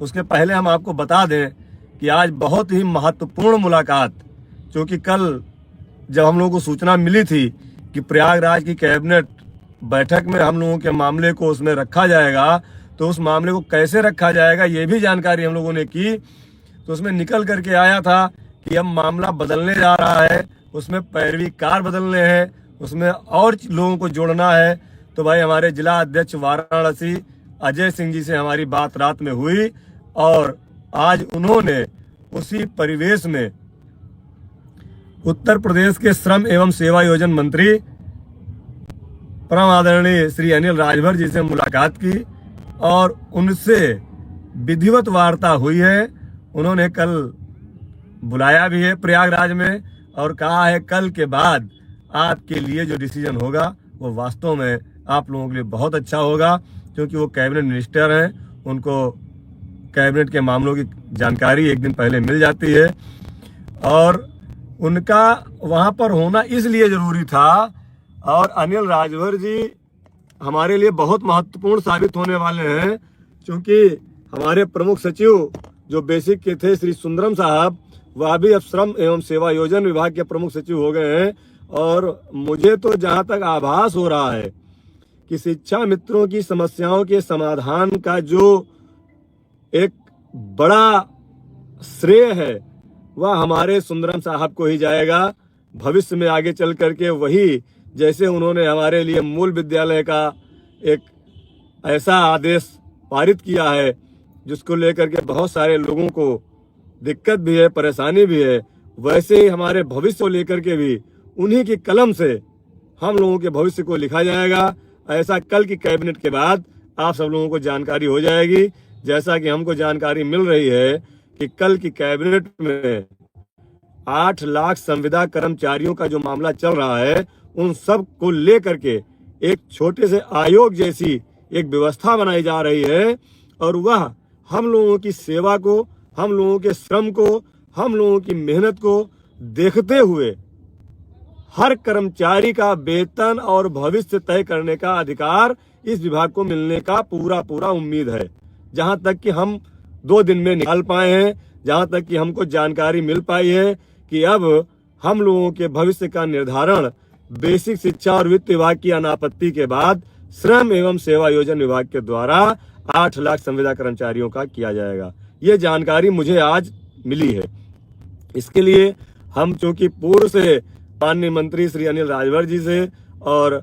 उसके पहले हम आपको बता दें कि आज बहुत ही महत्वपूर्ण मुलाकात, क्योंकि कल जब हम लोगों को सूचना मिली थी कि प्रयागराज की कैबिनेट बैठक में हम लोगों के मामले को उसमें रखा जाएगा, तो उस मामले को कैसे रखा जाएगा ये भी जानकारी हम लोगों ने की। तो उसमें निकल करके आया था कि अब मामला बदलने जा रहा है, उसमें पैरवीकार बदलने हैं, उसमें और लोगों को जोड़ना है। तो भाई हमारे जिला अध्यक्ष वाराणसी अजय सिंह जी से हमारी बात रात में हुई और आज उन्होंने उसी परिवेश में उत्तर प्रदेश के श्रम एवं सेवा योजन मंत्री परम आदरणीय श्री अनिल राजभर जी से मुलाकात की और उनसे विधिवत वार्ता हुई है। उन्होंने कल बुलाया भी है प्रयागराज में और कहा है कल के बाद आपके लिए जो डिसीजन होगा वो वास्तव में आप लोगों के लिए बहुत अच्छा होगा, क्योंकि वो कैबिनेट मिनिस्टर हैं, उनको कैबिनेट के मामलों की जानकारी एक दिन पहले मिल जाती है और उनका वहाँ पर होना इसलिए ज़रूरी था। और अनिल राजभर जी हमारे लिए बहुत महत्वपूर्ण साबित होने वाले हैं, क्योंकि हमारे प्रमुख सचिव जो बेसिक के थे श्री सुंदरम साहब, वह भी अब श्रम एवं सेवा योजन विभाग के प्रमुख सचिव हो गए हैं। और मुझे तो जहाँ तक आभास हो रहा है कि शिक्षा मित्रों की समस्याओं के समाधान का जो एक बड़ा श्रेय है वह हमारे सुंदरम साहब को ही जाएगा। भविष्य में आगे चल करके वही, जैसे उन्होंने हमारे लिए मूल विद्यालय का एक ऐसा आदेश पारित किया है जिसको लेकर के बहुत सारे लोगों को दिक्कत भी है, परेशानी भी है, वैसे ही हमारे भविष्य को लेकर के भी उन्हीं की कलम से हम लोगों के भविष्य को लिखा जाएगा। ऐसा कल की कैबिनेट के बाद आप सब लोगों को जानकारी हो जाएगी। जैसा कि हमको जानकारी मिल रही है कि कल की कैबिनेट में 8 लाख संविदा कर्मचारियों का जो मामला चल रहा है, उन सब को लेकर के एक छोटे से आयोग जैसी एक व्यवस्था बनाई जा रही है और वह हम लोगों की सेवा को, हम लोगों के श्रम को, हम लोगों की मेहनत को देखते हुए हर कर्मचारी का वेतन और भविष्य तय करने का अधिकार इस विभाग को मिलने का पूरा उम्मीद है। जहां तक कि हम 2 दिन में निकाल पाए हैं, जहां तक कि हमको जानकारी मिल पाई है कि अब हम लोगों के भविष्य का निर्धारण बेसिक शिक्षा और वित्त विभाग की अनापत्ति के बाद श्रम एवं सेवा योजन विभाग के द्वारा 8 लाख संविदा कर्मचारियों का किया जाएगा। ये जानकारी मुझे आज मिली है। इसके लिए हम चूंकि पूर्व से माननीय मंत्री श्री अनिल राजभर जी से और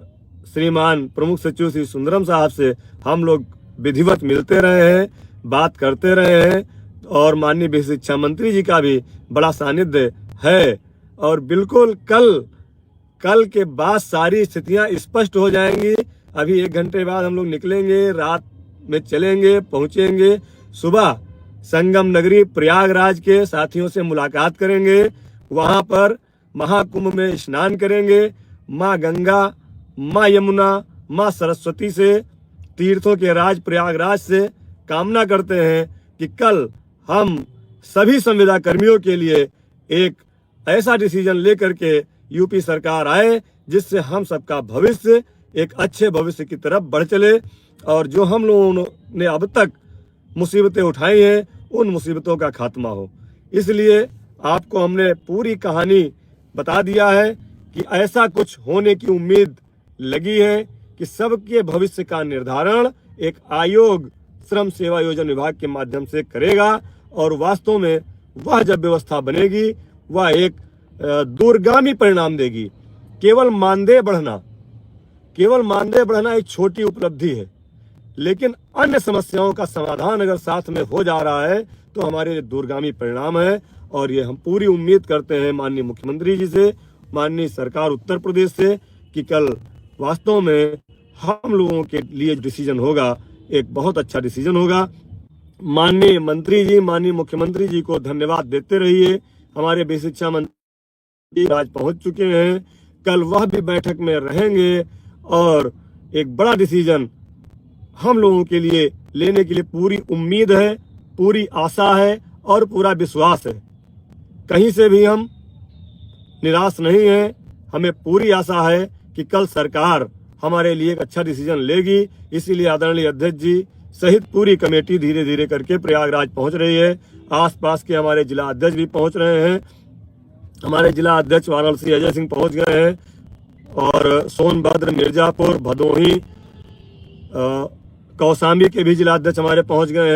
श्रीमान प्रमुख सचिव श्री सुंदरम साहब से हम लोग विधिवत मिलते रहे हैं, बात करते रहे हैं और माननीय बेसिक शिक्षा मंत्री जी का भी बड़ा सानिध्य है और बिल्कुल कल के बाद सारी स्थितियां स्पष्ट हो जाएंगी। अभी 1 घंटे बाद हम लोग निकलेंगे, रात में चलेंगे, पहुंचेंगे, सुबह संगम नगरी प्रयागराज के साथियों से मुलाकात करेंगे, वहां पर महाकुंभ में स्नान करेंगे, माँ गंगा, माँ यमुना, माँ सरस्वती से, तीर्थों के राज प्रयागराज से कामना करते हैं कि कल हम सभी संविदा कर्मियों के लिए एक ऐसा डिसीजन लेकर के यूपी सरकार आए जिससे हम सबका भविष्य एक अच्छे भविष्य की तरफ बढ़ चले और जो हम लोगों ने अब तक मुसीबतें उठाई हैं उन मुसीबतों का खात्मा हो। इसलिए आपको हमने पूरी कहानी बता दिया है कि ऐसा कुछ होने की उम्मीद लगी है कि सबके भविष्य का निर्धारण एक आयोग श्रम सेवा योजन विभाग के माध्यम से करेगा और वास्तव में वह जब व्यवस्था बनेगी वह एक दूरगामी परिणाम देगी। केवल मानदेय बढ़ना एक छोटी उपलब्धि है, लेकिन अन्य समस्याओं का समाधान अगर साथ में हो जा रहा है तो हमारे लिए दूरगामी परिणाम है। और ये हम पूरी उम्मीद करते हैं माननीय मुख्यमंत्री जी से, माननीय सरकार उत्तर प्रदेश से कि कल वास्तव में हम लोगों के लिए डिसीजन होगा एक बहुत अच्छा डिसीजन होगा। माननीय मंत्री जी, माननीय मुख्यमंत्री जी को धन्यवाद देते रहिए। हमारे बेसिक शिक्षा मंत्री आज पहुंच चुके हैं, कल वह भी बैठक में रहेंगे और एक बड़ा डिसीजन हम लोगों के लिए लेने के लिए पूरी उम्मीद है, पूरी आशा है और पूरा विश्वास है। कहीं से भी हम निराश नहीं हैं। हमें पूरी आशा है कि कल सरकार हमारे लिए एक अच्छा डिसीजन लेगी। इसीलिए आदरणीय अध्यक्ष जी, सहित पूरी कमेटी धीरे धीरे करके प्रयागराज पहुंच रही है। आसपास के हमारे जिला अध्यक्ष भी पहुंच रहे हैं। हमारे जिला अध्यक्ष वाराणसी अजय सिंह पहुंच गए हैं और सोनभद्र, मिर्जापुर, भदोही, कौशाम्बी के भी जिला अध्यक्ष हमारे पहुंच गए हैं।